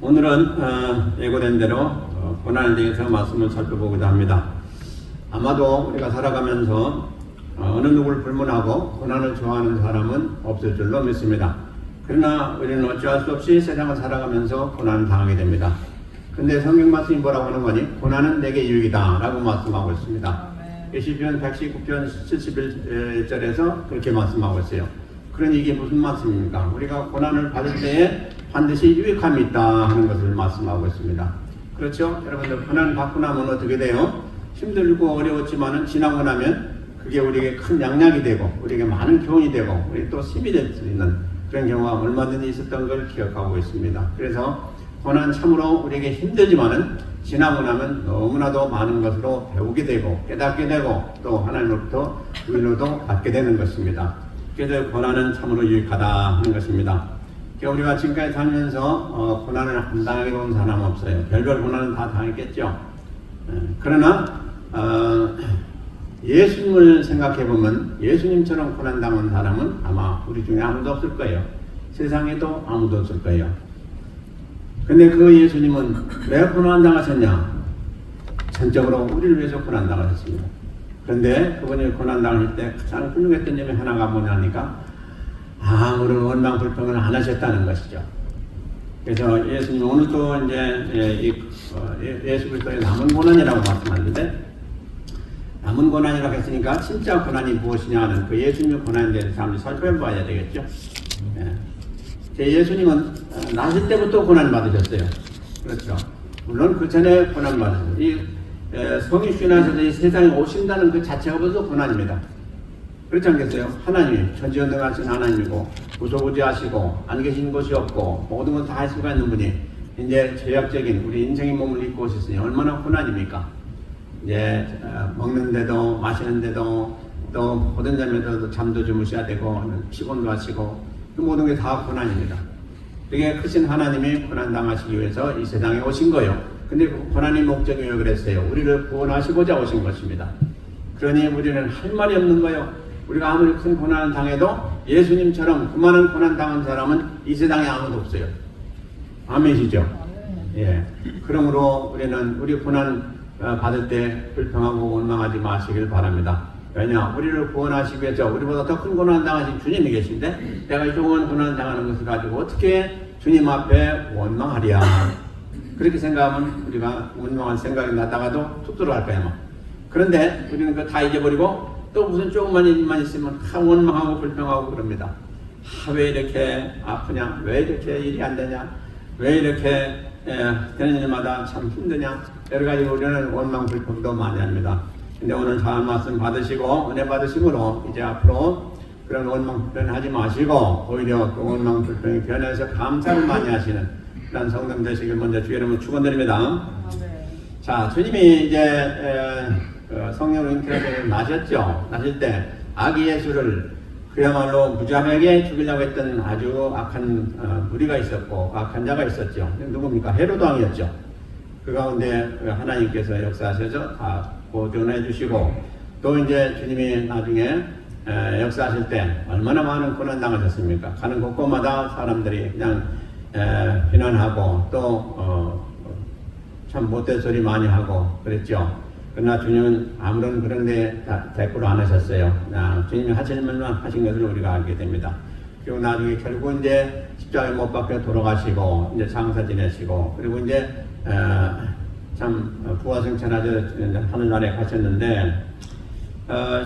오늘은 예고된 대로 고난에 대해서 말씀을 살펴보고자 합니다. 아마도 우리가 살아가면서 어느 누구를 불문하고 고난을 좋아하는 사람은 없을 줄로 믿습니다. 그러나 우리는 어찌할 수 없이 세상을 살아가면서 고난을 당하게 됩니다. 근데 성경 말씀이 뭐라고 하는 거니? 고난은 내게 유익이다 라고 말씀하고 있습니다. 시편 119편 71절에서 그렇게 말씀하고 있어요. 그러니 이게 무슨 말씀입니까? 우리가 고난을 받을 때에 반드시 유익함이 있다 하는 것을 말씀하고 있습니다. 그렇죠? 여러분들 고난 받고 나면 어떻게 돼요? 힘들고 어려웠지만은 지나고 나면 그게 우리에게 큰 양약이 되고 우리에게 많은 교훈이 되고 우리 또 힘이 될 수 있는 그런 경우가 얼마든지 있었던 걸 기억하고 있습니다. 그래서 고난 참으로 우리에게 힘들지만은 지나고 나면 너무나도 많은 것으로 배우게 되고 깨닫게 되고 또 하나님으로부터 위로도 받게 되는 것입니다. 그래서 고난은 참으로 유익하다 하는 것입니다. 우리가 지금까지 살면서 고난을 안 당하게 본 사람 없어요. 별별 고난은 다 당했겠죠. 그러나 예수님을 생각해 보면 예수님처럼 고난 당한 사람은 아마 우리 중에 아무도 없을 거예요. 세상에도 아무도 없을 거예요. 근데 그 예수님은 왜 고난 당하셨냐? 전적으로 우리를 위해서 고난 당하셨습니다. 그런데 그분이 고난 당할 때 가장 훌륭했던 점이 하나가 뭐냐니까 아무런 원망 불평을 안 하셨다는 것이죠. 그래서 예수님 오늘도 이제 예수 그리스도의 남은 고난이라고 말씀하는데 남은 고난이라고 했으니까 진짜 고난이 무엇이냐 하는 그 예수님의 고난에 대해서 한번 살펴봐야 되겠죠. 예수님은 나실 때부터 고난 받으셨어요. 그렇죠. 물론 그 전에 고난 받으셨어요. 이 성이 휘나셔서 이 세상에 오신다는 그 자체가 벌써 고난입니다. 그렇지 않겠어요? 하나님, 천지연등하신 하나님이고 무소부지하시고 안 계신 곳이 없고 모든 걸 다 할 수가 있는 분이 이제 죄악적인 우리 인생의 몸을 입고 오셨으니 얼마나 고난입니까? 이제 먹는데도 마시는데도 또 모든 점에서도 잠도 주무셔야 되고 피곤도 하시고 그 모든 게 다 고난입니다. 그게 크신 하나님이 고난 당하시기 위해서 이 세상에 오신 거예요. 근데 그 고난의 목적이 왜 그랬어요? 우리를 구원하시고자 오신 것입니다. 그러니 우리는 할 말이 없는 거예요. 우리가 아무리 큰 고난을 당해도 예수님처럼 그만한 고난 당한 사람은 이 세상에 아무도 없어요. 아멘이죠? 예. 그러므로 우리는 우리 고난 받을 때 불평하고 원망하지 마시길 바랍니다. 왜냐? 우리를 구원하시기 위해서 우리보다 더 큰 고난 당하신 주님이 계신데 내가 이 좋은 고난 당하는 것을 가지고 어떻게 주님 앞에 원망하랴. 그렇게 생각하면 우리가 원망한 생각이 나다가도 툭 들어갈 거야. 그런데 우리는 그거 다 잊어버리고 또 무슨 조금만 일만 있으면 원망하고 불평하고 그럽니다. 왜 이렇게 아프냐? 왜 이렇게 일이 안 되냐? 왜 이렇게 되는 일마다 참 힘드냐? 여러 가지 우리는 원망 불평도 많이 합니다. 근데 오늘 잘 말씀 받으시고 은혜 받으심으로 이제 앞으로 그런 원망 불평 하지 마시고 오히려 그 원망 불평이 변해서 감사를 많이 하시는 그런 성도 되시길 먼저 주의 이름으로 축원드립니다. 자, 주님이 이제 성령으로 잉태를 나셨죠. 나실 때 아기 예수를 그야말로 무자비하게 죽이려고 했던 아주 악한 무리가 있었고 악한 자가 있었죠. 누굽니까? 헤롯 왕이었죠. 그 가운데 하나님께서 역사하셔서 다 보존해 주시고 또 이제 주님이 나중에 역사하실 때 얼마나 많은 고난 당하셨습니까? 가는 곳곳마다 사람들이 그냥 비난하고 또 참 못된 소리 많이 하고 그랬죠. 그러나 주님은 아무런 그런 데 대꾸를 안 하셨어요. 주님이 하실 말만 하신 것을 우리가 알게 됩니다. 그리고 나중에 결국 이제 십자가에 못 박혀 돌아가시고 이제 장사 지내시고 그리고 이제 참 부활승천하셔 하늘나라에 가셨는데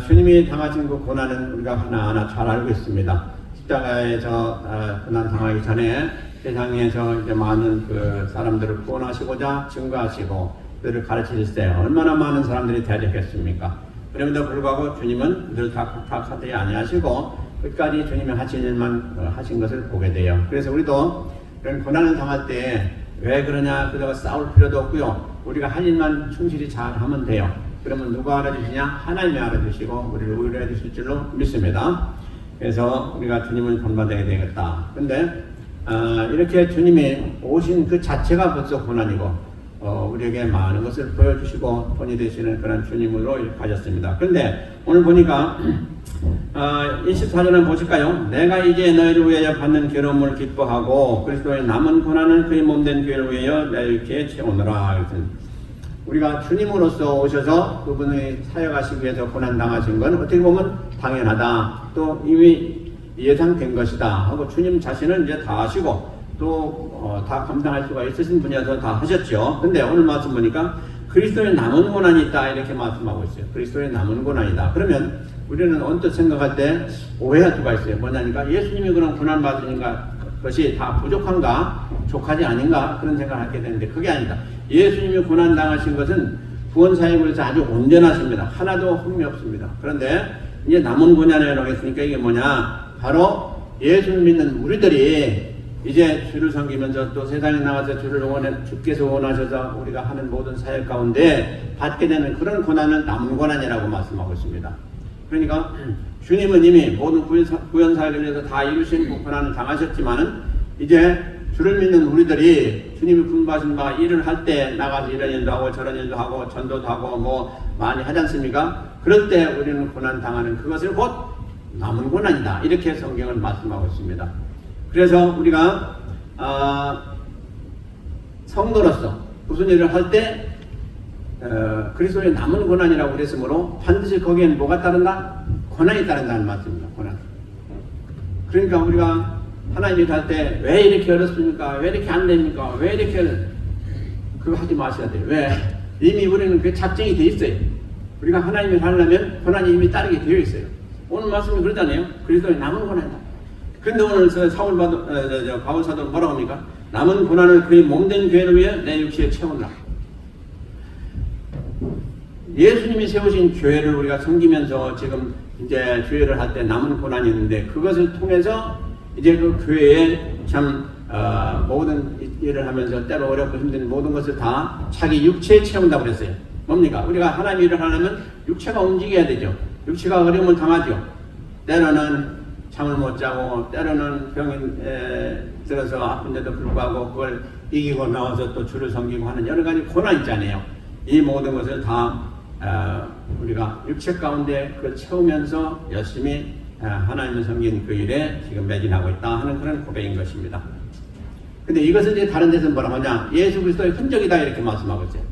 주님이 당하신 그 고난은 우리가 하나하나 잘 알고 있습니다. 십자가에서 고난 당하기 전에 세상에서 이제 많은 그 사람들을 구원하시고자 증거하시고 그들을 가르치실 때 얼마나 많은 사람들이 대적했습니까? 그럼에도 불구하고 주님은 그들을 다 하지 아니하시고 끝까지 주님이 하신 일만 하신 것을 보게 돼요. 그래서 우리도 그런 고난을 당할 때 왜 그러냐 그러다가 싸울 필요도 없고요. 우리가 할 일만 충실히 잘 하면 돼요. 그러면 누가 알아주시냐? 하나님이 알아주시고 우리를 위로해 주실 줄로 믿습니다. 그래서 우리가 주님을 본받아야 되겠다. 근데 이렇게 주님이 오신 그 자체가 벌써 고난이고 우리에게 많은 것을 보여주시고 본이 되시는 그런 주님으로 가셨습니다. 그런데 오늘 보니까 24절은 보실까요? 내가 이제 너희를 위하여 받는 괴로움을 기뻐하고 그리스도의 남은 고난은 그의 몸된 교회를 위하여 이렇게 채우노라. 우리가 주님으로서 오셔서 그분의 사역하시기 위해서 고난당하신 건 어떻게 보면 당연하다. 또 이미 예상된 것이다 하고 주님 자신은 이제 다 하시고 또 다 감당할 수가 있으신 분이어서 다 하셨죠. 근데 오늘 말씀 보니까 그리스도의 남은 고난이 있다 이렇게 말씀하고 있어요. 그리스도의 남은 고난이다. 그러면 우리는 언뜻 생각할 때 오해할 수가 있어요. 뭐냐니까 예수님이 그런 고난 받으니까 것이 다 부족한가 족하지 아닌가 그런 생각을 하게 되는데 그게 아니다. 예수님이 고난 당하신 것은 구원 사역에서 아주 온전하십니다. 하나도 흠이 없습니다. 그런데 이제 남은 고난이라고 했으니까 이게 뭐냐, 바로 예수를 믿는 우리들이 이제 주를 섬기면서 또 세상에 나가서 주께서 원하셔서 우리가 하는 모든 사역 가운데 받게 되는 그런 고난은 남은 고난이라고 말씀하고 있습니다. 그러니까 주님은 이미 모든 구원 사역을 위해서 다 이루신 고난을 당하셨지만은 이제 주를 믿는 우리들이 주님이 분부하신 바 일을 할 때 나가서 이런 일도 하고 저런 일도 하고 전도도 하고 뭐 많이 하지 않습니까? 그럴 때 우리는 고난 당하는 그것을 곧 남은 고난이다 이렇게 성경을 말씀하고 있습니다. 그래서 우리가 성도로서 무슨 일을 할 때 그리스도의 남은 고난이라고 그랬으므로 반드시 거기에는 뭐가 따른다? 고난이 따른다는 말씀입니다. 고난. 그러니까 우리가 하나님 일 할 때 왜 이렇게 어렵습니까? 왜 이렇게 안 됩니까? 왜 이렇게 그거 하지 마셔야 돼요. 왜? 이미 우리는 그 작정이 돼 있어요. 우리가 하나님 일 하려면 고난이 이미 따르게 되어 있어요. 오늘 말씀이 그러잖아요. 그리스도의 남은 고난이다. 그런데 오늘 바울 사도는 뭐라고 합니까? 남은 고난을 그의 몸된 교회를 위해 내 육체에 채우라. 예수님이 세우신 교회를 우리가 섬기면서 지금 이제 주회를 할 때 남은 고난이 있는데 그것을 통해서 이제 그 교회에 참 모든 일을 하면서 때로 어렵고 힘든 모든 것을 다 자기 육체에 채운다고 그랬어요. 뭡니까? 우리가 하나님 일을 하려면 육체가 움직여야 되죠. 육체가 어려움을 당하죠. 때로는 잠을 못 자고 때로는 병이 들어서 아픈데도 불구하고 그걸 이기고 나와서 또 주를 섬기고 하는 여러 가지 고난 있잖아요. 이 모든 것을 다 우리가 육체 가운데 그걸 채우면서 열심히 하나님을 섬긴 그 일에 지금 매진하고 있다 하는 그런 고백인 것입니다. 근데 이것은 이제 다른 데서 뭐라고 하냐, 예수 그리스도의 흔적이다 이렇게 말씀하고 있어요.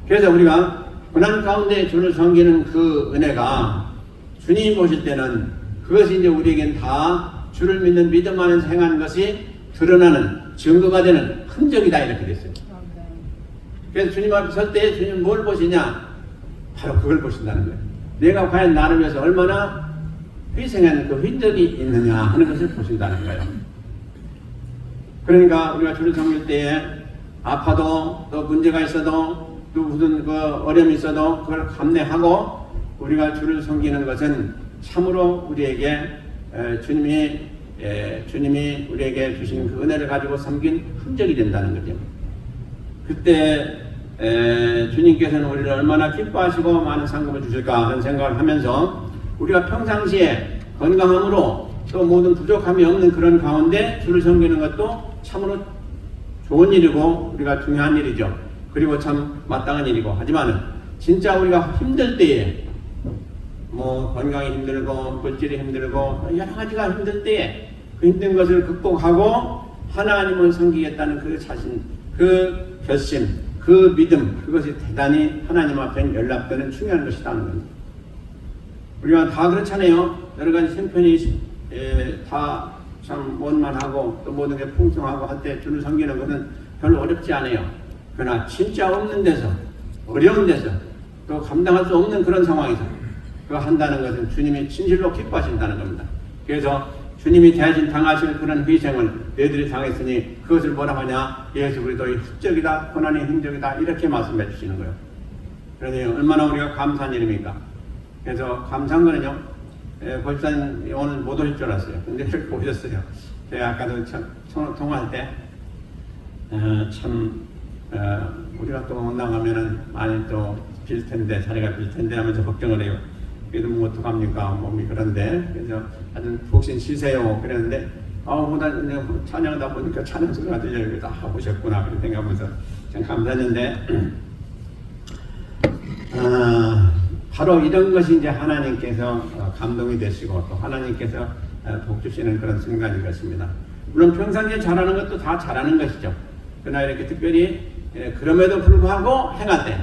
그래서 우리가 고난 가운데 주를 섬기는 그 은혜가 주님이 보실 때는 그것이 이제 우리에겐 다 주를 믿는 믿음 안에서 행하는 것이 드러나는 증거가 되는 흔적이다 이렇게 됐어요. 그래서 주님 앞에 설 때 주님 뭘 보시냐? 바로 그걸 보신다는 거예요. 내가 과연 나를 위해서 얼마나 희생하는 그 흔적이 있느냐 하는 것을 보신다는 거예요. 그러니까 우리가 주를 섬길 때에 아파도 또 문제가 있어도 또 무슨 그 어려움이 있어도 그걸 감내하고 우리가 주를 섬기는 것은 참으로 우리에게 주님이 우리에게 주신 그 은혜를 가지고 섬긴 흔적이 된다는 거죠. 그때 주님께서는 우리를 얼마나 기뻐하시고 많은 상급을 주실까 하는 생각을 하면서 우리가 평상시에 건강함으로 또 모든 부족함이 없는 그런 가운데 주를 섬기는 것도 참으로 좋은 일이고 우리가 중요한 일이죠. 그리고 참 마땅한 일이고, 하지만 진짜 우리가 힘들 때에 뭐 건강이 힘들고 물질이 힘들고 여러 가지가 힘들 때에 그 힘든 것을 극복하고 하나님을 섬기겠다는 그 자신, 그 결심, 그 믿음, 그것이 대단히 하나님 앞에 연락되는 중요한 것이라는 겁니다. 우리가 다 그렇잖아요. 여러 가지 형편이 다 참 원만하고 또 모든 게 풍성하고 할 때 주를 섬기는 것은 별로 어렵지 않아요. 그러나 진짜 없는 데서, 어려운 데서, 또 감당할 수 없는 그런 상황에서 그거 한다는 것은 주님이 진실로 기뻐하신다는 겁니다. 그래서 주님이 대신 당하실 그런 희생을 너희들이 당했으니 그것을 뭐라고 하냐? 예수 그리스도의 흔적이다, 고난의 흔적이다, 이렇게 말씀해 주시는 거예요. 그러니 얼마나 우리가 감사한 일입니까? 그래서 감사한 거는요, 권사님 오늘 못 오실 줄 알았어요. 근데 이렇게 오셨어요. 제가 아까도 통화할 때 우리가 또 못 나가면은 많이 또 빌 텐데, 자리가 빌 텐데 하면서 걱정을 해요. 그래도 뭐 어떡합니까? 몸이 그런데. 그래서 하여튼 혹시 쉬세요. 그랬는데, 보다 찬양하다 보니까 찬양 소리가 들려요. 그래서 오셨구나. 그렇게 생각하면서 참 감사했는데, 바로 이런 것이 이제 하나님께서 감동이 되시고 또 하나님께서 복 주시는 그런 순간인 것입니다. 물론 평상시에 잘하는 것도 다 잘하는 것이죠. 그러나 이렇게 특별히 그럼에도 불구하고 행할 때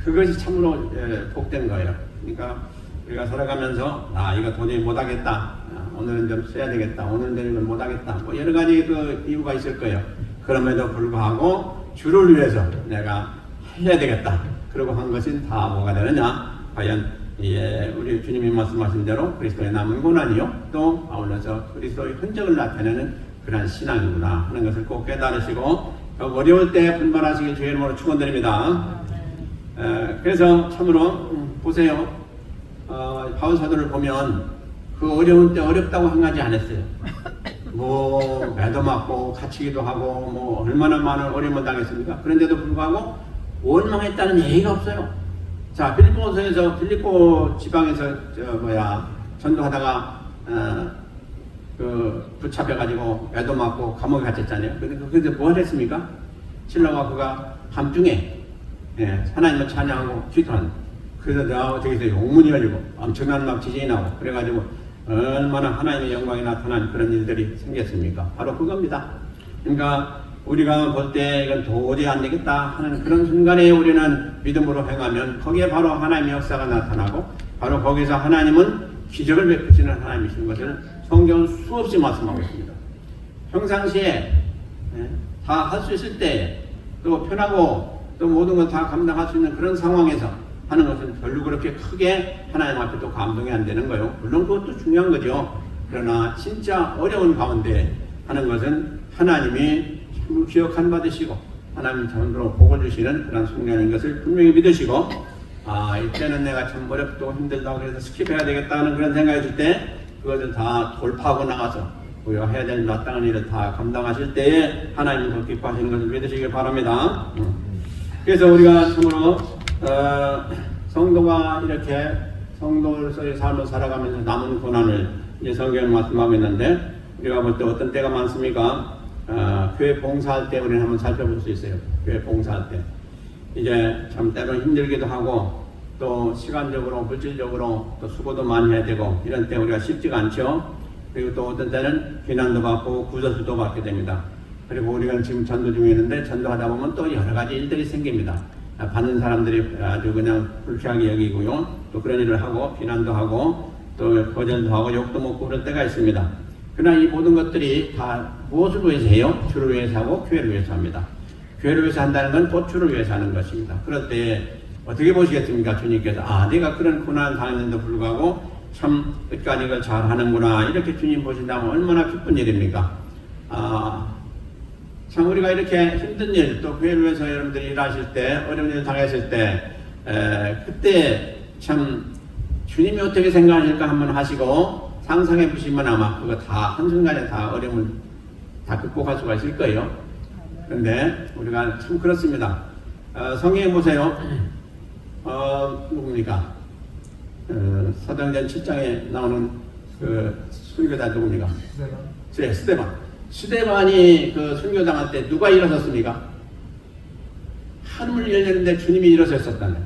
그것이 참으로 복된 거예요. 그러니까 우리가 살아가면서 이거 도저히 못하겠다, 오늘은 좀 써야 되겠다, 오늘은 이건 못하겠다, 뭐 여러 가지 그 이유가 있을 거예요. 그럼에도 불구하고 주를 위해서 내가 해야 되겠다. 그러고 한 것은 다 뭐가 되느냐? 과연 우리 주님이 말씀하신 대로 그리스도의 남은 고난이요, 또 아울러서 그리스도의 흔적을 나타내는 그러한 신앙이구나 하는 것을 꼭 깨달으시고 어려울 때 분발하시길 주의 이름으로 축원드립니다. 그래서 참으로 보세요. 바울 사도를 보면 그 어려운 때 어렵다고 행하지 않았어요. 뭐 매도 맞고 갇히기도 하고 뭐 얼마나 많은 어려움을 당했습니까? 그런데도 불구하고 원망했다는 얘기가 없어요. 자, 필리포 지방에서 전도하다가 붙잡혀가지고 매도 맞고 감옥에 갇혔잖아요. 그런데 뭘 했습니까? 신라와 그가 함중에 하나님을 찬양하고 기도한. 그래서 저기서 용문이 열리고 엄청난 막 지진이 나고 그래가지고 얼마나 하나님의 영광이 나타난 그런 일들이 생겼습니까? 바로 그겁니다. 그러니까 우리가 볼 때 이건 도저히 안 되겠다 하는 그런 순간에 우리는 믿음으로 행하면 거기에 바로 하나님의 역사가 나타나고 바로 거기서 하나님은 기적을 베푸시는 하나님이신 것을 성경은 수없이 말씀하고 있습니다. 평상시에 다 할 수 있을 때 또 편하고 또 모든 걸 다 감당할 수 있는 그런 상황에서 하는 것은 별로 그렇게 크게 하나님 앞에 또 감동이 안 되는 거예요. 물론 그것도 중요한 거죠. 그러나 진짜 어려운 가운데 하는 것은 하나님이 참 기억한 받으시고 하나님 참으로 복을 주시는 그런 순간인 것을 분명히 믿으시고 이때는 내가 참 어렵고 힘들다고 그래서 스킵해야 되겠다 하는 그런 생각이 들 때 그것을 다 돌파하고 나가서 우리가 해야 될 마땅한 일을 다 감당하실 때에 하나님이 더 기뻐하시는 것을 믿으시길 바랍니다. 그래서 우리가 참으로 성도가 이렇게 성도로서의 삶을 살아가면서 남은 고난을 이제 성경에 말씀하고 있는데 우리가 볼 때 어떤 때가 많습니까? 교회 봉사할 때 우리는 한번 살펴볼 수 있어요. 교회 봉사할 때 이제 참 때로 힘들기도 하고 또 시간적으로 물질적으로 또 수고도 많이 해야 되고 이런 때 우리가 쉽지가 않죠. 그리고 또 어떤 때는 비난도 받고 구설수도 받게 됩니다. 그리고 우리가 지금 전도 중에 있는데 전도하다 보면 또 여러 가지 일들이 생깁니다. 받는 사람들이 아주 그냥 불쾌하게 여기고요. 또 그런 일을 하고 비난도 하고 또 거절도 하고 욕도 먹고 그럴 때가 있습니다. 그러나 이 모든 것들이 다 무엇을 위해서 해요? 주를 위해서 하고 교회를 위해서 합니다. 교회를 위해서 한다는 건 또 주를 위해서 하는 것입니다. 그럴 때 어떻게 보시겠습니까? 주님께서 내가 그런 고난 당했는데 불구하고 참 끝까지 이걸 잘 하는구나 이렇게 주님 보신다면 얼마나 기쁜 일입니까? 참 우리가 이렇게 힘든 일 또 교회를 위해서 여러분들이 일하실 때 어려운 일을 당했을 때 그때 참 주님이 어떻게 생각하실까 한번 하시고 상상해 보시면 아마 그거 다 한순간에 다 어려움을 다 극복할 수가 있을 거예요. 그런데 우리가 참 그렇습니다. 성경에 보세요. 누굽니까? 사도행전 7장에 나오는 그 순교자 누굽니까? 스데반. 스데반이 그 순교당할 때 누가 일어섰습니까? 하늘을 열렸는데 주님이 일어섰었다는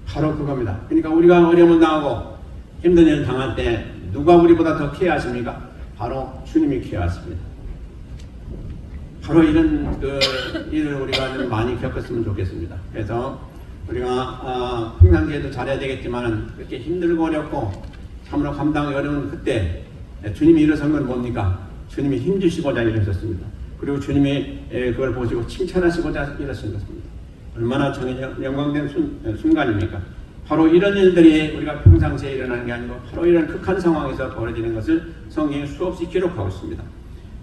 바로 그겁니다. 그러니까 우리가 어려움을 당하고 힘든 일을 당할 때 누가 우리보다 더 케어하십니까? 바로 주님이 케어하십니다. 바로 이런 그 일을 우리가 좀 많이 겪었으면 좋겠습니다. 그래서 우리가 평상시에도 잘해야 되겠지만 그렇게 힘들고 어렵고 참으로 감당하기 어려운 그때 주님이 일어선 건 뭡니까? 주님이 힘주시고자 일어섰습니다. 그리고 주님이 그걸 보시고 칭찬하시고자 일어선 것입니다. 얼마나 영광된 순간입니까? 바로 이런 일들이 우리가 평상시에 일어나는 게 아니고 바로 이런 극한 상황에서 벌어지는 것을 성경이 수없이 기록하고 있습니다.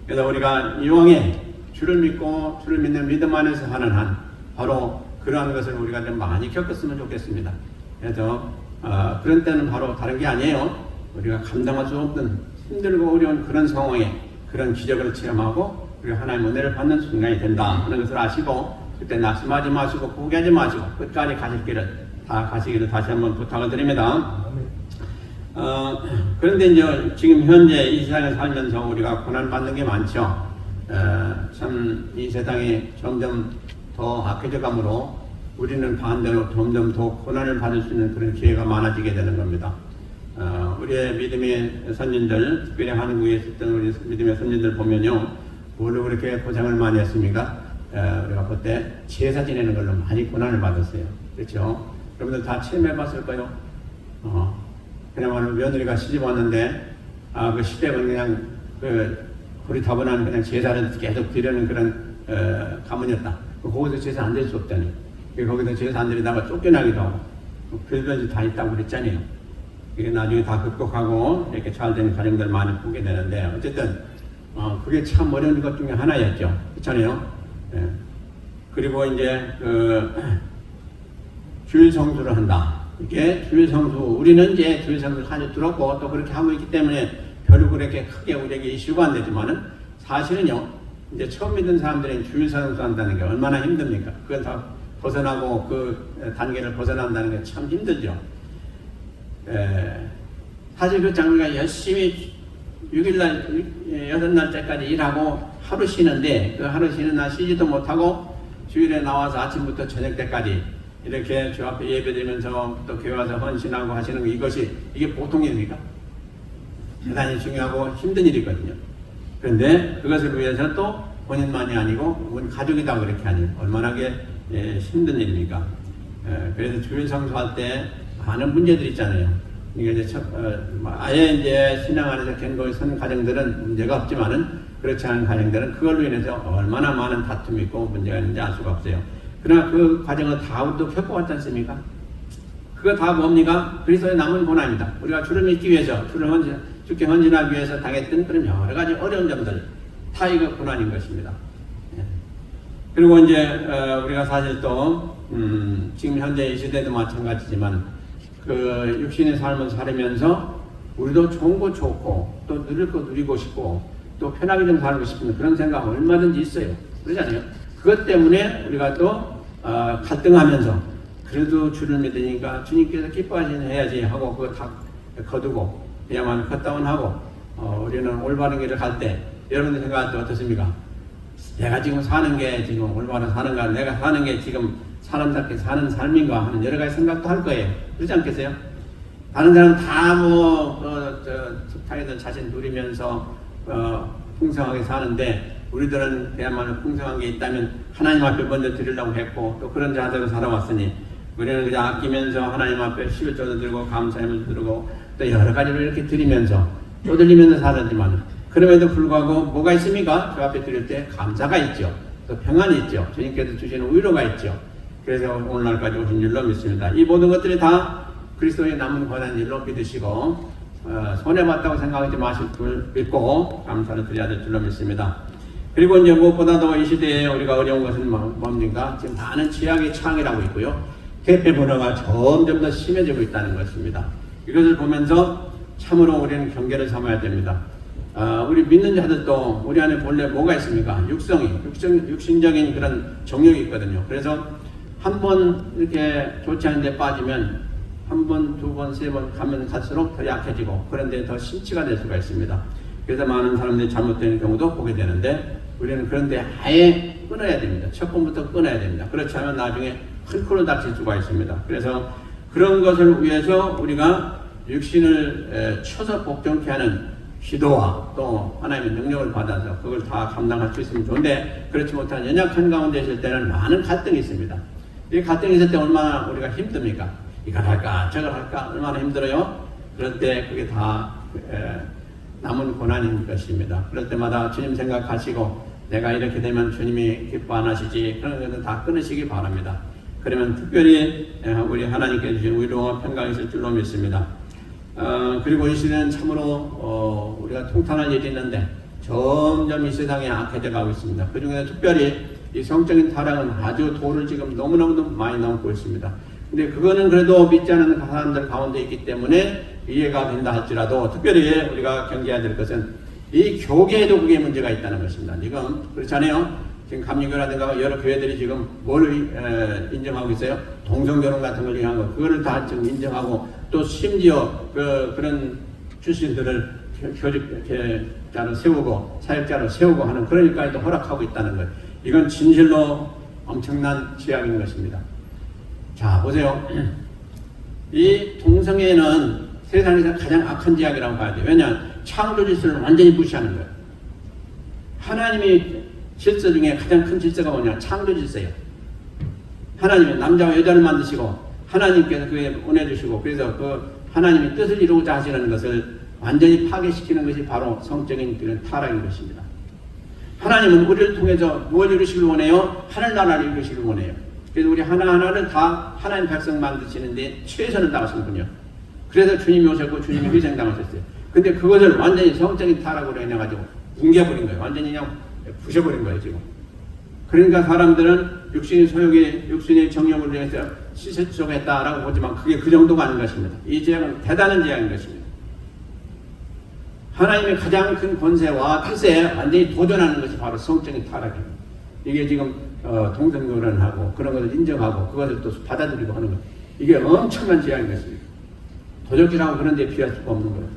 그래서 우리가 이왕에 주를 믿고 주를 믿는 믿음 안에서 하는 한 바로 그러한 것을 우리가 좀 많이 겪었으면 좋겠습니다. 그래서 그런 때는 바로 다른 게 아니에요. 우리가 감당할 수 없는 힘들고 어려운 그런 상황에 그런 기적을 체험하고 우리가 하나님의 은혜를 받는 순간이 된다 하는 것을 아시고 그때 낙심하지 마시고 포기하지 마시고 끝까지 가실 길을 다 가시기를 다시 한번 부탁을 드립니다. 그런데 이제 지금 현재 이 세상에 살면서 우리가 고난받는 게 많죠. 참 이 세상이 점점 더 악해져 가므로 우리는 반대로 점점 더 고난을 받을 수 있는 그런 기회가 많아지게 되는 겁니다. 우리의 믿음의 선진들, 특별히 한국에 있었던 우리 믿음의 선진들 보면요, 뭘로 그렇게 고생을 많이 했습니까? 우리가 그때 제사 지내는 걸로 많이 고난을 받았어요. 그렇죠? 여러분들 다 체험해봤을까요? 그냥 며느리가 시집 왔는데, 그 시댁은 그냥 고리타분한 그냥 제사를 계속 드리는 그런 가문이었다. 거기서 제사 안 드릴 수 없다니. 거기서 제사 안 드리다가 쫓겨나기도 하고, 별변이 다 있다고 그랬잖아요. 이게 나중에 다 극복하고 이렇게 잘 된 가정들 많이 보게 되는데, 어쨌든 그게 참 어려운 것 중에 하나였죠. 그렇잖아요. 예. 그리고 이제 주일 성수를 한다. 이게 주일 성수, 우리는 이제 주일 성수를 한주 들었고 또 그렇게 하고 있기 때문에 별로 그렇게 크게 우리에게 이슈가 안 되지만은, 사실은요, 이제 처음 믿는 사람들은 주일 성수 한다는 게 얼마나 힘듭니까? 그건 다 벗어나고 그 단계를 벗어난다는 게 참 힘들죠. 사실 그 장로가 열심히 6일날, 6날째까지 일하고 하루 쉬는데, 그 하루 쉬는 날 쉬지도 못하고 주일에 나와서 아침부터 저녁 때까지 이렇게 주 앞에 예배드리면서 또 교회 와서 헌신하고 하시는 거, 이게 보통 일입니까? 대단히 중요하고 힘든 일이거든요. 그런데 그것을 위해서 또 본인만이 아니고 우리 가족이다 그렇게 하니 얼마나 힘든 일입니까? 그래서 주일 성수할 때 많은 문제들이 있잖아요. 이게 이제 아예 이제 신앙 안에서 견고히 선 가정들은 문제가 없지만은, 그렇지 않은 가정들은 그걸로 인해서 얼마나 많은 다툼이 있고 문제가 있는지 알 수가 없어요. 그러나 그 과정은 다도 겪어왔지 않습니까? 그거 다 뭡니까? 그리스도의 남은 고난입니다. 우리가 주를 믿기 위해서, 주께 헌신하기 위해서 당했던 그런 여러 가지 어려운 점들, 다 이거 고난인 것입니다. 그리고 이제 우리가 사실 또 지금 현재 이 시대도 마찬가지지만, 그 육신의 삶을 살면서 우리도 좋은 거 좋고 또 누릴 거 누리고 싶고 또 편하게 좀 살고 싶은 그런 생각 얼마든지 있어요. 그러잖아요. 그것 때문에 우리가 또 갈등하면서, 그래도 주를 믿으니까 주님께서 기뻐하시는 해야지 하고 그거 다 거두고 그야말로 컷다운하고 우리는 올바른 길을 갈 때, 여러분들 생각할 때 어떻습니까? 내가 지금 사는 게 지금 올바른 사는가, 내가 사는 게 지금 사람답게 사는 삶인가 하는 여러 가지 생각도 할 거예요. 그렇지 않겠어요? 다른 사람은 다 자기들 자신 누리면서 풍성하게 사는데, 우리들은 그야말로 풍성한 게 있다면 하나님 앞에 먼저 드리려고 했고 또 그런 자세로 살아왔으니, 우리는 그냥 아끼면서 하나님 앞에 11조도 들고 감사함을 들고 또 여러 가지로 이렇게 드리면서 또 드리면서 살았지만, 그럼에도 불구하고 뭐가 있습니까? 주 앞에 드릴 때 감사가 있죠. 또 평안이 있죠. 주님께서 주시는 위로가 있죠. 그래서 오늘날까지 오신 줄로 믿습니다. 이 모든 것들이 다 그리스도의 남은 권한 일로 믿으시고 손해봤다고 생각하지 마실 줄 믿고 감사를 드려야 될 줄로 믿습니다. 그리고 이제 무엇보다도 이 시대에 우리가 어려운 것은 뭡니까? 지금 많은 취약의 창이라고 있고요. 대패 분화가 점점 더 심해지고 있다는 것입니다. 이것을 보면서 참으로 우리는 경계를 삼아야 됩니다. 우리 믿는 자들도 우리 안에 본래 뭐가 있습니까? 육신적인 그런 정욕이 있거든요. 그래서 한 번 이렇게 좋지 않은 데 빠지면 한 번, 두 번, 세 번 가면 갈수록 더 약해지고, 그런데 더 심취가 될 수가 있습니다. 그래서 많은 사람들이 잘못되는 경우도 보게 되는데, 우리는 그런데 아예 끊어야 됩니다. 첫 번부터 끊어야 됩니다. 그렇지 않으면 나중에 큰 코를 다칠 수가 있습니다. 그래서 그런 것을 위해서 우리가 육신을 쳐서 복종케 하는 기도와 또 하나님의 능력을 받아서 그걸 다 감당할 수 있으면 좋은데, 그렇지 못한 연약한 가운데 있을 때는 많은 갈등이 있습니다. 이 갈등이 있을 때 얼마나 우리가 힘듭니까? 이걸 할까 저걸 할까 얼마나 힘들어요? 그럴 때 그게 다 남은 고난인 것입니다. 그럴 때마다 주님 생각하시고, 내가 이렇게 되면 주님이 기뻐 안 하시지, 그런 것은 다 끊으시기 바랍니다. 그러면 특별히 우리 하나님께 주신 위로와 평강이 있을 줄로 믿습니다. 그리고 이 시대는 참으로 우리가 통탄할 일이 있는데 점점 이 세상에 악해져 가고 있습니다. 그 중에 특별히 이 성적인 타락은 아주 도를 지금 너무너무 많이 넘고 있습니다. 근데 그거는 그래도 믿지 않는 사람들 가운데 있기 때문에 이해가 된다 할지라도, 특별히 우리가 경계해야 될 것은 이 교계에도 그게 문제가 있다는 것입니다. 지금 그렇잖아요. 지금 감리교라든가 여러 교회들이 지금 뭘 인정하고 있어요? 동성결혼 같은 걸 인정한 거, 그거를 다 지금 인정하고, 또 심지어 그런 출신들을 교직자로 세우고 사역자로 세우고 하는 그런 일까지도 허락하고 있다는 것. 이건 진실로 엄청난 죄악인 것입니다. 자, 보세요. 이 동성애는 세상에서 가장 악한 죄악이라고 봐야 돼요. 왜냐? 창조 질서를 완전히 무시하는 거예요. 하나님의 질서 중에 가장 큰 질서가 뭐냐? 창조 질서예요. 하나님이 남자와 여자를 만드시고 하나님께서 그에 보내주시고 그래서 그 하나님의 뜻을 이루고자 하시는 것을 완전히 파괴시키는 것이 바로 성적인 그런 타락인 것입니다. 하나님은 우리를 통해서 무엇을 이루시길 원해요? 하늘나라를 이루시길 원해요. 그래서 우리 하나하나를 다 하나님 백성 만드시는데 최선을 다하시는군요. 그래서 주님이 오셨고 주님이 희생당하셨어요. 근데 그것을 완전히 성적인 타락으로 인해가지고 뭉개버린 거예요. 완전히 그냥 부셔버린 거예요, 지금. 그러니까 사람들은 육신의 소욕에, 육신의 정욕을 위해서 시설적했다라고 보지만 그게 그 정도가 아닌 것입니다. 이 죄악은 대단한 죄악인 것입니다. 하나님의 가장 큰 권세와 뜻에 완전히 도전하는 것이 바로 성적인 타락입니다. 이게 지금 동성결혼을 하고 그런 것을 인정하고 그것을 또 받아들이고 하는 것. 이게 엄청난 죄악인 것입니다. 도적질하고 그런 데 비할 수가 없는 거예요.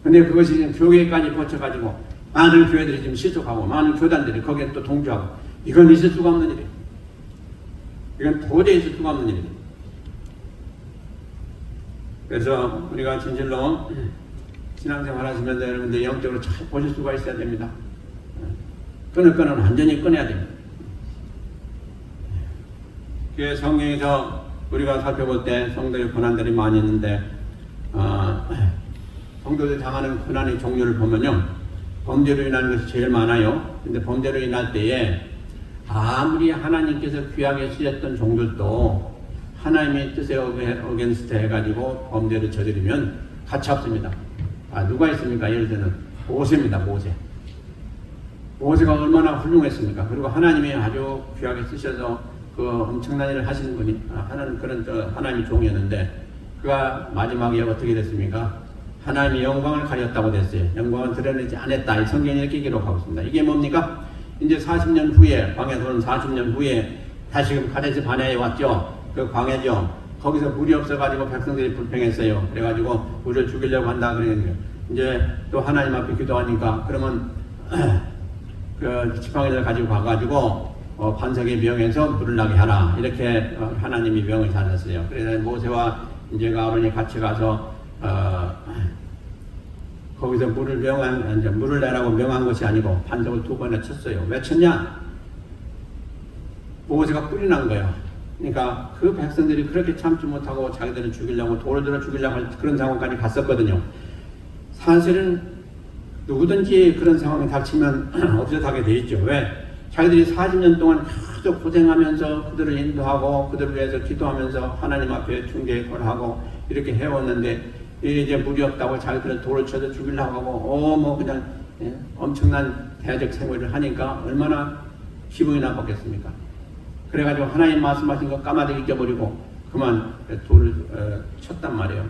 근데 그것이 지금 교회까지 거쳐가지고 많은 교회들이 지금 실족하고 많은 교단들이 거기에 또 동조하고 이건 있을 수가 없는 일이에요. 이건 도저히 있을 수가 없는 일이에요. 그래서 우리가 진실로 신앙생활 하시면서 여러분들 영적으로 잘 보실 수가 있어야 됩니다. 끊을 거는 완전히 끊어야 됩니다. 성경에서 우리가 살펴볼 때 성도의 고난들이 많이 있는데 성도들이 당하는 고난의 종류를 보면요. 범죄로 인하는 것이 제일 많아요. 근데 범죄로 인할 때에 아무리 하나님께서 귀하게 쓰셨던 종들도 하나님의 뜻에 어겐스트 해가지고 범죄를 저지르면 가차없습니다. 누가 있습니까? 예를 들면 모세입니다. 모세가 얼마나 훌륭했습니까? 그리고 하나님이 아주 귀하게 쓰셔서 그 엄청난 일을 하시는 분이 하나님 그런 하나님의 종이었는데 그가 마지막에 어떻게 됐습니까? 하나님의 영광을 가렸다고 됐어요. 영광을 드러내지 않았다. 이 성경이 이렇게 기록하고 있습니다. 이게 뭡니까? 이제 40년 후에 광야 도는 40년 후에 다시금 가데스 바네아에 왔죠. 그 광야죠. 거기서 물이 없어가지고 백성들이 불평했어요. 그래가지고 우리를 죽이려고 한다 그러는데 이제 또 하나님 앞에 기도하니까 그러면 그 지팡이를 가지고 가가지고 반석에 명해서 물을 나게 하라 이렇게 하나님이 명을 하셨어요. 그래서 모세와 이제 아론이 같이 가서 거기서 물을 내라고 명한 것이 아니고 반석을 2번이나 쳤어요. 왜 쳤냐? 모세가 뿔이 난 거예요. 그러니까 그 백성들이 그렇게 참지 못하고 자기들을 죽이려고 돌을 들어 죽이려고 할 그런 상황까지 갔었거든요. 사실은 누구든지 그런 상황이 닥치면 없어지게 돼 있죠. 왜? 자기들이 40년 동안 계속 고생하면서 그들을 인도하고 그들을 위해서 기도하면서 하나님 앞에 중재를 하고 이렇게 해왔는데 이제 물이 없다고 자기들은 돌을 쳐서 죽이려고 하고 그냥 엄청난 대적 생활을 하니까 얼마나 기분이 나빴겠습니까? 그래가지고 하나님 말씀하신 거 까마득히 잊어버리고 그만 돌을 쳤단 말이에요.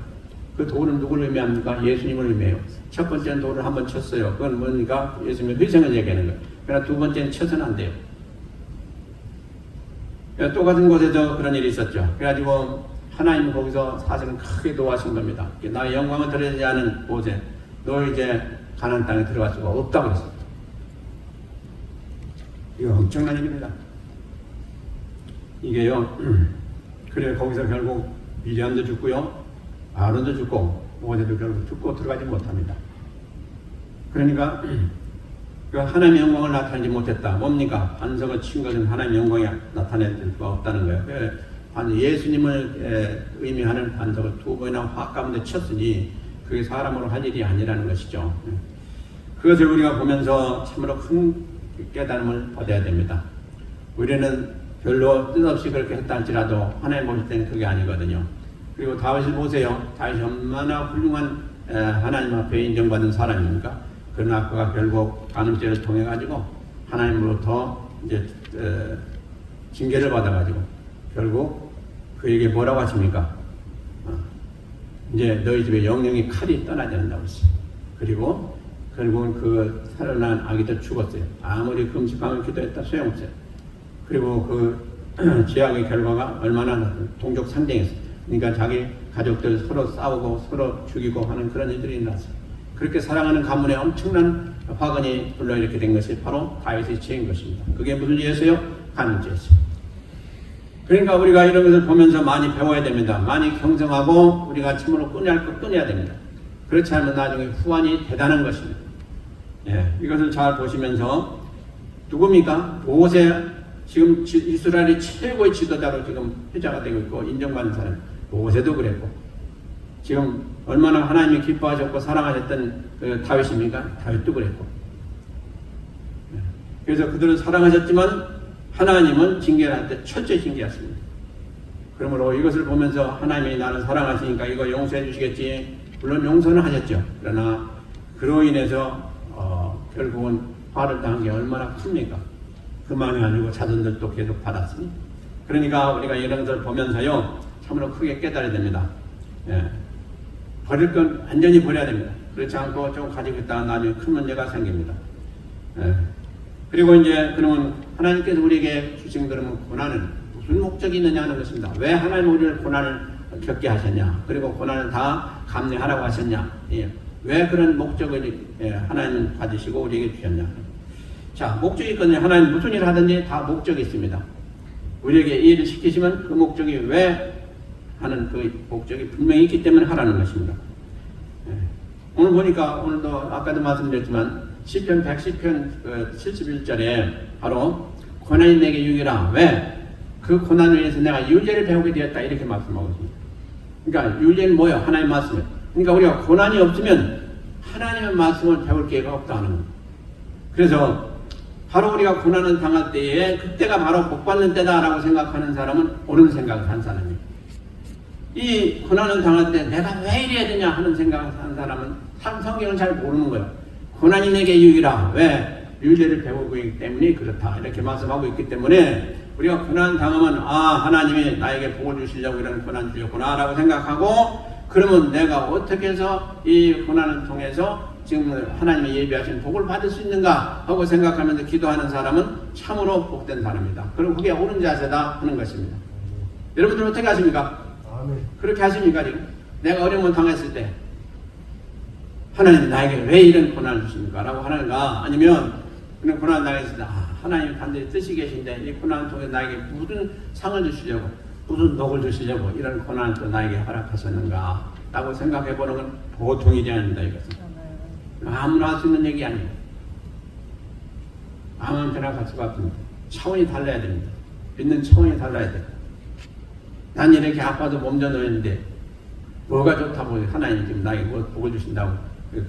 그 돌은 누구를 의미합니까? 예수님을 의미해요. 첫 번째는 돌을 한번 쳤어요. 그건 뭐니까 예수님의 회생을 얘기하는 거예요. 그러나 두 번째는 쳐서는 안 돼요. 똑같은 곳에서 그런 일이 있었죠. 그래가지고 하나님은 거기서 사실은 크게 노하신 겁니다. 나의 영광을 드러내지 않은 모세, 너 이제 가나안 땅에 들어갈 수가 없다고 그랬어요. 이거 엄청난 일입니다. 이게요. 그래 거기서 결국 미리암도 죽고요, 아론도 죽고 모세도 결국 죽고 들어가지 못합니다. 그러니까 그 하나님의 영광을 나타내지 못했다. 뭡니까? 반석을 친 것은 하나님의 영광이 나타낼 수가 없다는 거예요. 예수님을 의미하는 반석을 2번이나 화 가운데 쳤으니 그게 사람으로 할 일이 아니라는 것이죠. 그것을 우리가 보면서 참으로 큰 깨달음을 받아야 됩니다. 우리는 별로 뜻없이 그렇게 했다 할지라도 하나님 보실 때는 그게 아니거든요. 그리고 다윗을 보세요. 다윗이 얼마나 훌륭한 하나님 앞에 인정받는 사람입니까? 그러나 그가 결국 간음죄를 통해 가지고 하나님으로부터 이제 징계를 받아가지고 결국 그에게 뭐라고 하십니까? 이제 너희 집에 영영이 칼이 떠나지 않는다고 했어요. 그리고 결국은 그 살아난 아기도 죽었어요. 아무리 금식하면 기도했다 소용없어요. 그리고 그 죄악의 결과가 얼마나 동족 상쟁했어요. 그러니까 자기 가족들 서로 싸우고 서로 죽이고 하는 그런 일들이 일어났어요. 그렇게 사랑하는 가문에 엄청난 화근이 불러일으키게 된 것이 바로 다윗의 죄인 것입니다. 그게 무슨 죄였어요? 간음죄였어요. 그러니까 우리가 이런 것을 보면서 많이 배워야 됩니다. 많이 경성하고 우리가 참으로 끊어야 할 것 끊어야 됩니다. 그렇지 않으면 나중에 후환이 대단한 것입니다. 예, 이것을 잘 보시면서 누굽니까? 모세, 지금 이스라엘의 최고의 지도자로 지금 회자가 되고 있고 인정받는 사람 모세도 그랬고, 지금 얼마나 하나님이 기뻐하셨고 사랑하셨던 그 다윗입니까? 다윗도 그랬고. 예, 그래서 그들은 사랑하셨지만 하나님은 징계를 할 때 철저히 징계했습니다. 그러므로 이것을 보면서 하나님이 나를 사랑하시니까 이거 용서해 주시겠지. 물론 용서는 하셨죠. 그러나 그로 인해서 결국은 화를 당한 게 얼마나 큽니까? 그만이 아니고 자손들도 계속 받았으니. 그러니까 우리가 이런 것을 보면서요 참으로 크게 깨달아야 됩니다. 예. 버릴 건 완전히 버려야 됩니다. 그렇지 않고 좀 가지고 있다가 나중에 큰 문제가 생깁니다. 예. 그리고 이제 그러면 하나님께서 우리에게 주신 그러면 고난은 무슨 목적이 있느냐 하는 것입니다. 왜 하나님 우리를 고난을 겪게 하셨냐? 그리고 고난을 다 감내하라고 하셨냐? 예. 왜 그런 목적을 하나님은 가지시고 우리에게 주셨냐? 자, 목적이 있거든요. 하나님 무슨 일을 하든지 다 목적이 있습니다. 우리에게 이 일을 시키시면 그 목적이 왜 하는 그 목적이 분명히 있기 때문에 하라는 것입니다. 예. 오늘 보니까 오늘도 아까도 말씀드렸지만 시편 110편 71절에 바로 고난이 내게 유익이라. 왜? 그 고난을 위해서 내가 유죄를 배우게 되었다 이렇게 말씀하고 있습니다. 그러니까 유죄는 뭐예요? 하나님 말씀이에요. 그러니까 우리가 고난이 없으면 하나님의 말씀을 배울 기회가 없다는 겁니다. 그래서 바로 우리가 고난을 당할 때에 그때가 바로 복받는 때다라고 생각하는 사람은 옳은 생각을 한 사람이에요. 이 고난을 당할 때 내가 왜 이래야 되냐 하는 생각을 하는 사람은 성경을 잘 모르는 거예요. 고난이 내게 유익이라. 왜? 유죄를 배우고 있기 때문에 그렇다 이렇게 말씀하고 있기 때문에 우리가 고난 당하면 하나님이 나에게 복을 주시려고 이런 고난 주셨구나 라고 생각하고, 그러면 내가 어떻게 해서 이 고난을 통해서 지금 하나님이 예비하신 복을 받을 수 있는가 하고 생각하면서 기도하는 사람은 참으로 복된 사람이다. 그리고 그게 옳은 자세다 하는 것입니다. 여러분들 어떻게 하십니까? 아멘. 그렇게 하십니까? 지금 내가 어려움을 당했을 때 하나님 나에게 왜 이런 고난을 주십니까? 라고 하는가? 아니면 그런 고난을 당했을 때 하나님 반드시 뜻이 계신데 이 고난을 통해 나에게 무슨 상을 주시려고, 무슨 복을 주시려고 이런 고난을 또 나에게 허락하셨는가 라고 생각해 보는 건 보통 일이 아닙니다. 이것은 아무나 할 수 있는 얘기 아니에요. 아무한테나 갈 수가 없습니다. 차원이 달라야 됩니다. 믿는 차원이 달라야 돼요. 난 이렇게 아파도 몸져 놓였는데 뭐가 좋다고 하나님 지금 나에게 뭐 복을 주신다고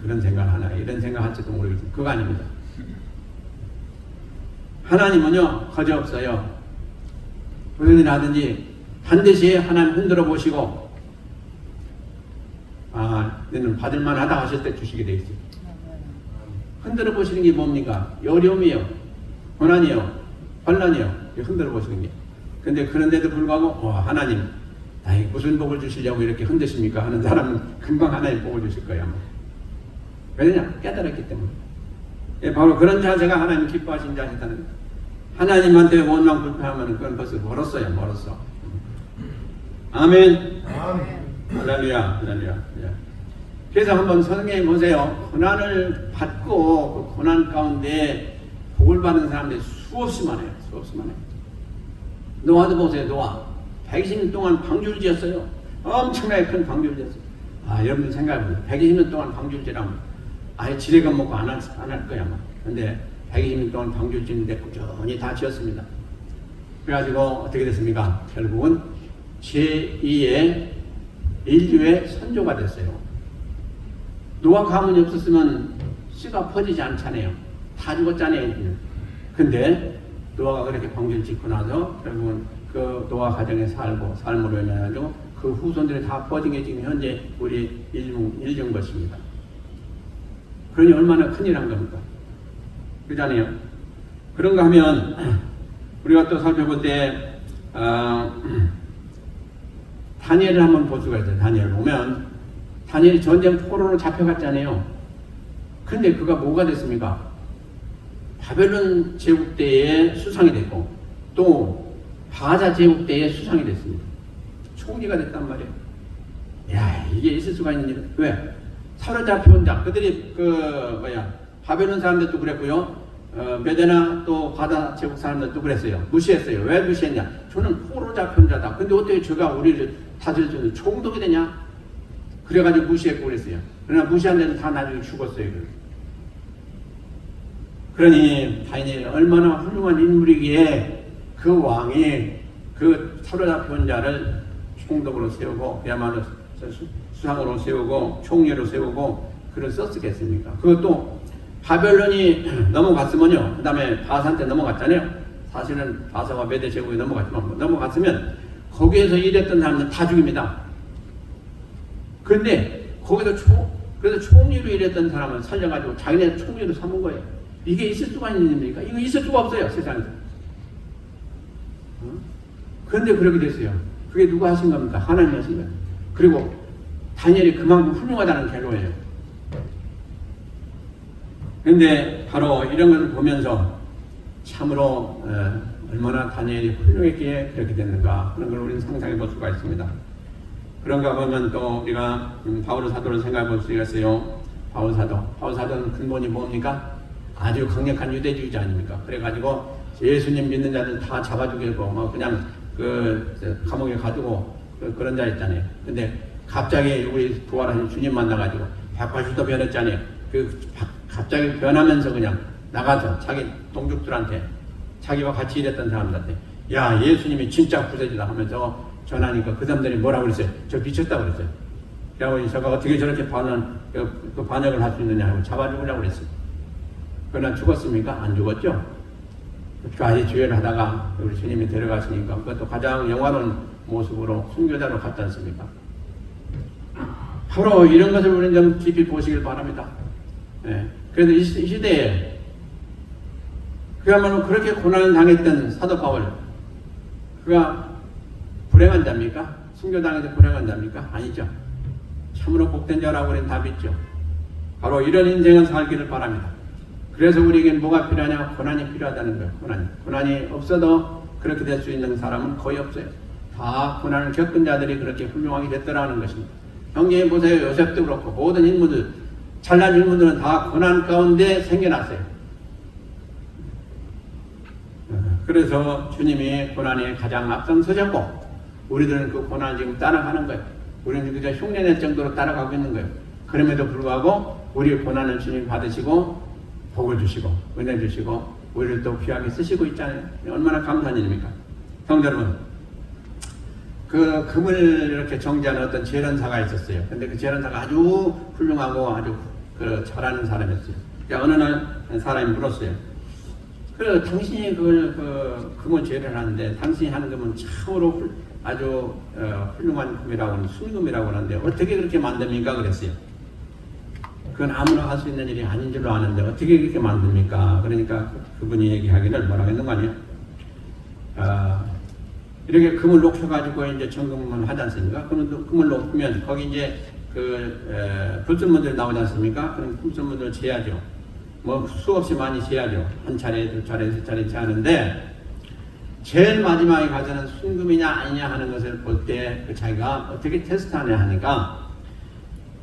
그런 생각을 하나, 이런 생각을 할지도 모르겠지만 그거 아닙니다. 하나님은요 거지 없어요. 무슨 일 하든지 반드시 하나님 흔들어 보시고 너는 받을만 하다 하실 때 주시게 돼 있어요. 흔들어 보시는 게 뭡니까? 어려움이요, 고난이요, 환난이요. 흔들어 보시는 게. 근데 그런데도 불구하고 하나님 나에게 무슨 복을 주시려고 이렇게 흔드십니까? 하는 사람은 금방 하나님 복을 주실 거예요. 왜냐? 깨달았기 때문에. 예, 바로 그런 자세가 하나님 기뻐하신 자세다는 거예요. 하나님한테 원망 불평하면 그건 벌써 멀었어요. 멀었어. 아멘. 할렐루야. 할렐루야. 예. 그래서 한번 성경에 보세요. 고난을 받고 그 고난 가운데 복을 받는 사람들이 수없이 많아요. 수없이 많아요. 노아도 보세요. 노아 120년 동안 방주를 지었어요. 엄청나게 큰 방주를 지었어요. 여러분 생각해보세요. 120년 동안 방주를 지라면 아예 지레가 먹고 안 할 거야. 근데 120년 동안 방주를 짓는데 꾸준히 다 지었습니다. 그래가지고 어떻게 됐습니까? 결국은 제2의 인류의 선조가 됐어요. 노아 가문이 없었으면 씨가 퍼지지 않잖아요. 다 죽었잖아요. 근데 노아가 그렇게 방주를 짓고 나서 결국은 그 노아 가정에 삶으로 인해가지고 그 후손들이 다 퍼진 게 지금 현재 우리 인류인 것입니다. 그러니 얼마나 큰일 한 겁니까? 그러잖아요. 그런가 하면 우리가 또 살펴볼 때 다니엘을 한번 볼 수가 있어요. 다니엘 보면 다니엘이 전쟁 포로로 잡혀갔잖아요. 근데 그가 뭐가 됐습니까? 바벨론 제국 때의 수상이 됐고 또 바자 제국 때의 수상이 됐습니다. 총리가 됐단 말이에요. 야, 이게 있을 수가 있는 일. 왜? 사로잡혀온 자, 그들이 바벨론 사람들도 그랬고요. 메데나 또 바다 제국 사람들도 그랬어요. 무시했어요. 왜 무시했냐? 저는 포로 잡힌 자다. 근데 어떻게 저가 우리를 다스려주는 총독이 되냐? 그래가지고 무시했고 그랬어요. 그러나 무시한 데는 다 나중에 죽었어요. 그러니 다니엘이 얼마나 훌륭한 인물이기에 그 왕이 그 사로잡힌 자를 총독으로 세우고 그야말로 수상으로 세우고 총리로 세우고 그를 썼겠습니까? 그것도 바벨론이 넘어갔으면요. 그 다음에 바산때 넘어갔잖아요. 사실은 바사와 메대 제국에 넘어갔지만 넘어갔으면 거기에서 일했던 사람들 다 죽입니다. 그런데 거기서 그래서 총리로 일했던 사람을 살려가지고 자기네 총리로 삼은 거예요. 이게 있을 수가 있는 일입니까? 이거 있을 수가 없어요. 세상에서. 그런데 그렇게 됐어요. 그게 누가 하신 겁니까? 하나님이 하신 거예요. 그리고 다니엘이 그만큼 훌륭하다는 결론이에요. 그런데 바로 이런 것을 보면서 참으로 얼마나 다니엘이 훌륭했기에 그렇게 됐는가 그런 걸 우리는 상상해 볼 수가 있습니다. 그런가 보면 또 우리가 바울 사도를 생각해 볼 수가 있어요. 바울 사도는 근본이 뭡니까? 아주 강력한 유대주의자 아닙니까? 그래가지고 예수님 믿는 자들 다 잡아 죽이고 뭐 그냥 그 감옥에 가두고 그런 자 있잖아요. 근데 갑자기 우리 부활하신 주님 만나가지고 180도 변했잖아요. 갑자기 변하면서 그냥 나가서 자기 동족들한테 자기와 같이 일했던 사람들한테 야 예수님이 진짜 구세주다 하면서 전하니까 그 사람들이 뭐라고 그랬어요? 저 미쳤다고 그랬어요. 그래서 저가 어떻게 저렇게 그 반역을 할 수 있느냐 하고 잡아 죽으려고 그랬어요. 그러나 죽었습니까? 안 죽었죠? 끝까지 주의를 하다가 우리 주님이 데려가시니까 그것도 가장 영화로운 모습으로 순교자로 갔지 않습니까? 바로 이런 것을 우리는 좀 깊이 보시길 바랍니다. 네. 그래서 이 시대에 그야말로 그렇게 고난을 당했던 사도 바울, 그가 불행한 자입니까? 순교당해서 불행한 자입니까? 아니죠. 참으로 복된 자라고 우리는 답이 있죠. 바로 이런 인생을 살기를 바랍니다. 그래서 우리에게 뭐가 필요하냐? 고난이 필요하다는 거예요. 고난이 없어도 그렇게 될 수 있는 사람은 거의 없어요. 다 고난을 겪은 자들이 그렇게 훌륭하게 됐더라는 것입니다. 성경에 보세요. 요셉도 그렇고 모든 인물들, 잘난 인물들은 다 고난 가운데 생겨났어요. 그래서 주님이 고난에 가장 앞장서셨고 우리들은 그 고난을 지금 따라가는 거예요. 우리는 그저 흉내낼 정도로 따라가고 있는 거예요. 그럼에도 불구하고 우리의 고난을 주님 받으시고 복을 주시고 은혜 주시고 우리를 또 귀하게 쓰시고 있잖아요. 얼마나 감사한 일입니까? 성도 여러분, 그 금을 이렇게 정지하는 어떤 재련사가 있었어요. 근데 그 재련사가 아주 훌륭하고 아주 잘하는 사람이었어요. 어느 날 사람이 물었어요. 그래 당신이 그걸 금을 재련하는데 당신이 하는 금은 참으로 아주 훌륭한 금이라고 하는 순금이라고 하는데 어떻게 그렇게 만듭니까? 그랬어요. 그건 아무나 할 수 있는 일이 아닌 줄로 아는데 어떻게 그렇게 만듭니까? 그러니까 그분이 얘기하기를 뭐라고 했는 거 아니에요? 이렇게 금을 녹여가지고 이제 점검을 하지 않습니까? 금을 녹으면 거기 이제 불순물들 나오지 않습니까? 그럼 불순물들을 재야죠. 뭐 수없이 많이 재야죠. 한 차례, 두 차례, 세 차례 재하는데 제일 마지막에 가서는 순금이냐 아니냐 하는 것을 볼 때 자기가 어떻게 테스트하냐 하니까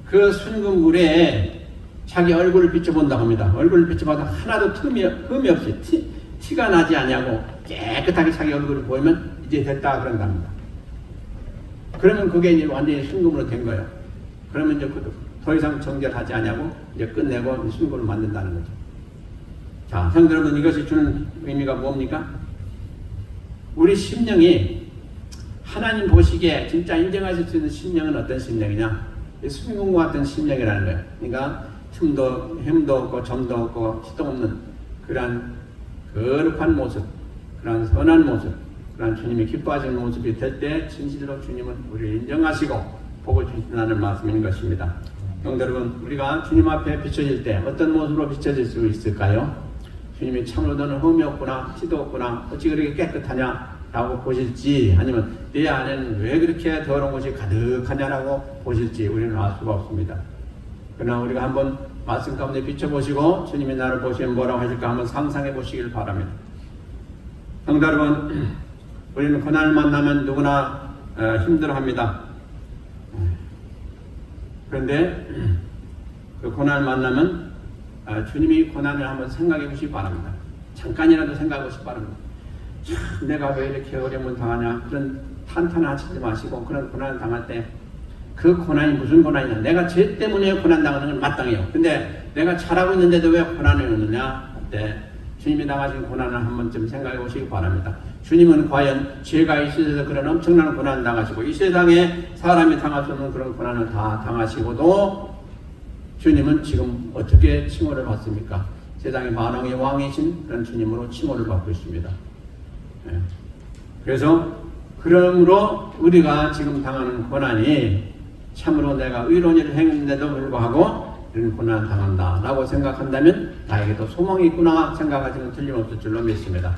그 순금물에 자기 얼굴을 비춰본다고 합니다. 얼굴을 비춰봐도 하나도 흠이 없이 티가 나지 않냐고 깨끗하게 자기 얼굴을 보이면 이제 됐다 그런답니다. 그러면 그게 이제 완전히 순금으로 된 거예요. 그러면 이제 더 이상 정결하지 않냐고 이제 끝내고 순금을 만든다는 거죠. 자, 성도 여러분, 이것이 주는 의미가 뭡니까? 우리 심령이 하나님 보시기에 진짜 인정하실 수 있는 심령은 어떤 심령이냐? 순금과 같은 심령이라는 거예요. 그러니까 흠도 없고 점도 없고 티도 없는 그러한 거룩한 모습, 그러한 선한 모습, 그러한 주님이 기뻐하시는 모습이 될 때 진실로 주님은 우리를 인정하시고 복을 주신다는 말씀인 것입니다. 성도 여러분, 우리가 주님 앞에 비춰질 때 어떤 모습으로 비춰질 수 있을까요? 주님이 참으로 너는 흠이 없구나, 티도 없구나, 어찌 그렇게 깨끗하냐 라고 보실지, 아니면 내 안에는 왜 그렇게 더러운 것이 가득하냐라고 보실지 우리는 알 수가 없습니다. 그러나 우리가 한번 말씀 가운데 비춰보시고 주님이 나를 보시면 뭐라고 하실까 한번 상상해 보시길 바랍니다. 성도 여러분, 우리는 고난을 만나면 누구나 힘들어합니다. 그런데 그 고난을 만나면 주님이 고난을 한번 생각해 보시기 바랍니다. 잠깐이라도 생각하고 싶어하는 참 내가 왜 이렇게 어려움을 당하냐 그런 탄탄하지 마시고 그런 고난을 당할 때 그 고난이 무슨 고난이냐 내가 죄 때문에 고난 당하는 건 마땅해요. 근데 내가 잘하고 있는데도 왜 고난을 오느냐 할 때 주님이 당하신 고난을 한 번쯤 생각해 보시기 바랍니다. 주님은 과연 죄가 있으셔서 그런 엄청난 고난을 당하시고 이 세상에 사람이 당할 수 없는 그런 고난을 다 당하시고도 주님은 지금 어떻게 칭호를 받습니까? 세상의 만왕의 왕이신 그런 주님으로 칭호를 받고 있습니다. 네. 그래서 그러므로 우리가 지금 당하는 고난이 참으로 내가 의로운 일을 행했는데도 불구하고 이런 고난을 당한다 라고 생각한다면 나에게도 소망이 있구나 생각하시는 틀림없을 줄로 믿습니다.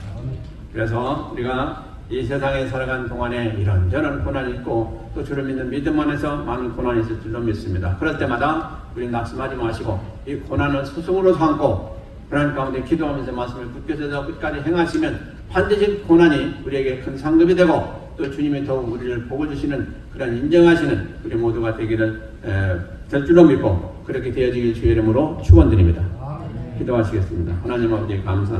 그래서 우리가 이 세상에 살아가는 동안에 이런저런 고난이 있고 또 주를 믿는 믿음 안에서 많은 고난이 있을 줄로 믿습니다. 그럴 때마다 우리 낙심하지 마시고 이 고난을 스승으로 삼고 고난 가운데 기도하면서 말씀을 굳게 끝까지 행하시면 반드시 고난이 우리에게 큰 상급이 되고 또 주님이 더욱 우리를 복을 주시는 그런 인정하시는 우리 모두가 되기를 될 줄로 믿고 그렇게 되어지길 주의 이름으로 축원드립니다. 기도하시겠습니다. 하나님 아버지 감사합니다.